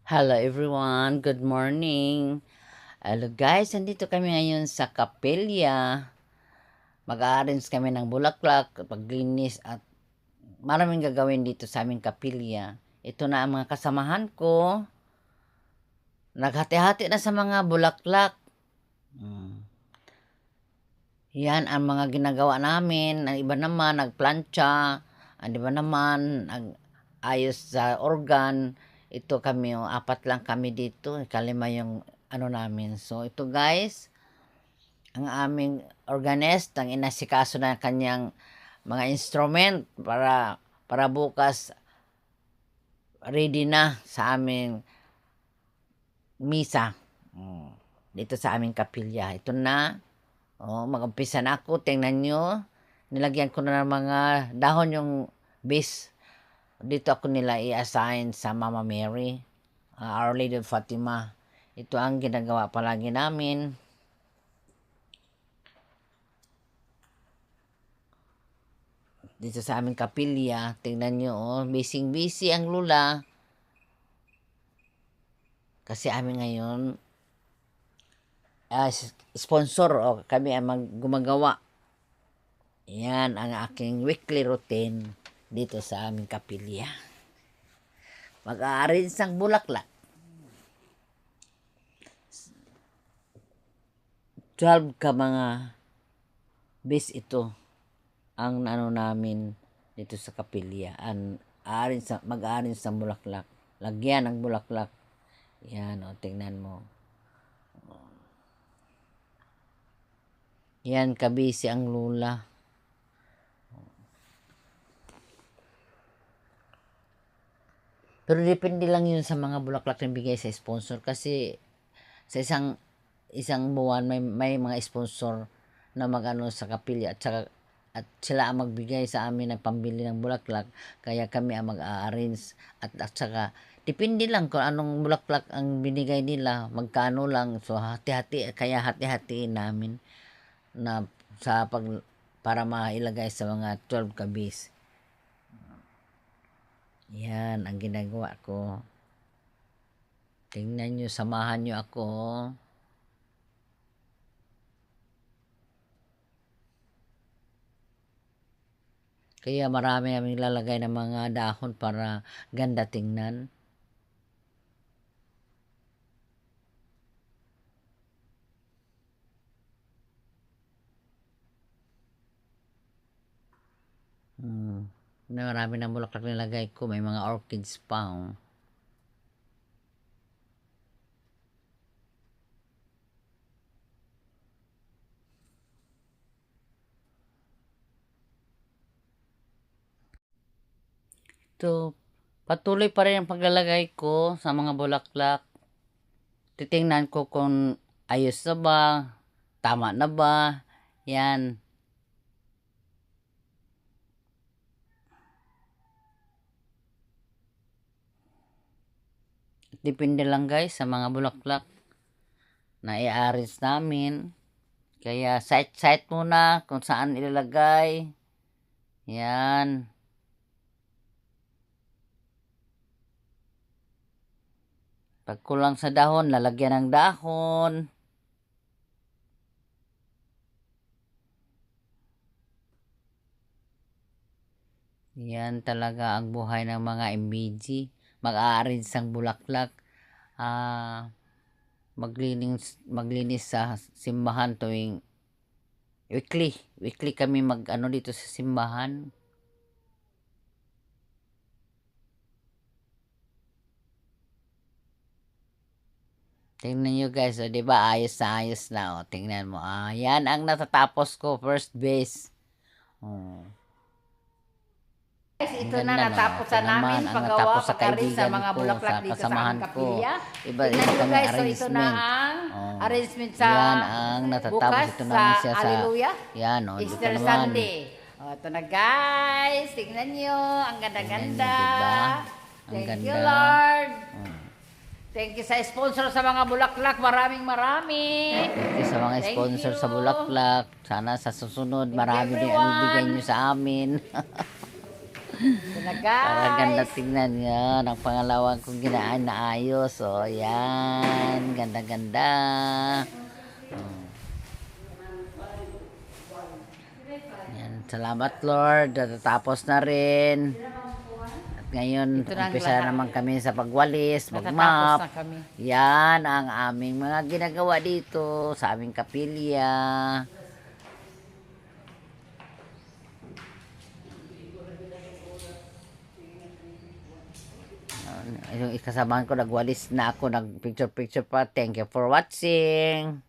Hello everyone, good morning. Hello guys, nandito kami ngayon sa kapilya. Mag-a-arrange kami ng bulaklak, paglinis at maraming gagawin dito sa aming kapilya. Ito na ang mga kasamahan ko. Naghati-hati na sa mga bulaklak. Yan ang mga ginagawa namin. Ang iba naman nagplantsa, ang iba naman nag-ayos sa organ. Ito kami, apat lang kami dito. Kalima yung namin. So ito guys, ang aming organist, ang inasikaso na kanyang mga instrument para bukas ready na sa aming misa. Dito sa aming kapilya. Ito na. Mag-umpisa na ako. Tingnan nyo. Nilagyan ko na ng mga dahon yung base. Dito ako nila i-assign sa Mama Mary, Our Lady of Fatima. Ito ang ginagawa palagi namin. Dito sa aming kapilya, tingnan nyo, busy ang lula. Kasi amin ngayon, sponsor kami ang gumagawa. Yan ang aking weekly routine dito sa aming kapilya. Mag-a-arrange ng bulaklak. 12 ka mga base ito ang namin dito sa kapilya. Mag-a-arrange ng bulaklak. Lagyan ng bulaklak. Yan, tingnan mo. Yan, kabisi ang lula. Pero depende lang yun sa mga bulaklak na bigay sa sponsor. Kasi sa isang buwan may mga sponsor na mag-ano sa kapilya at sila ang magbigay sa amin ng pambili ng bulaklak, kaya kami ang mag-a-arrange at saka depende lang kung anong bulaklak ang binigay nila, magkano lang. So hati-hatiin namin na para mailagay sa mga 12 kabis. Yan ang ginagawa ko. Tingnan nyo, samahan nyo ako. Kaya marami namin lalagay ng mga dahon para ganda tingnan. Marami ng bulaklak nilagay ko. May mga orchids pa. Ito, patuloy pa rin ang paglalagay ko sa mga bulaklak. Titingnan ko kung ayos na ba, tama na ba. Yan. Depende lang guys sa mga bulaklak na i-arrange namin. Kaya site muna kung saan ilalagay. Yan. Pag kulang sa dahon, lalagyan ng dahon. Yan talaga ang buhay ng mga MBG. Mag-a-arrange ng bulaklak. Maglinis sa simbahan tuwing weekly kami dito sa simbahan. Tingnan nyo guys, di ba ayos na. Tingnan mo, yan ang natatapos ko, first base. Guys, ito na natapos na namin paggawa pagkari sa mga bulaklak dito sa aming kapilya. Tingnan nyo guys, so ito na ang arrangement sa yan ang natatapos. bukas ito sa siya sa Hallelujah, yan, Easter Sunday. Ito na guys, tingnan nyo, ang ganda-ganda. Diba? Thank you Lord. Thank you sa sponsor sa mga bulaklak. Maraming. Thank you sa mga sponsor sa bulaklak. Sana sa susunod marami din ang ibigay nyo sa amin. na Para ganda guys. tingnan yan. Ang pangalawang kong ginaan na ayos. O, yan. Ganda-ganda. Yan. Salamat, Lord. Natatapos na rin. At ngayon, Ito na ang umpisa lahat. naman kami sa pagwalis, Natatapos magmap. na kami. Yan ang aming mga ginagawa dito sa aming kapilya. Yung kasamahan ko nagwalis na ako, nag picture pa. Thank you for watching.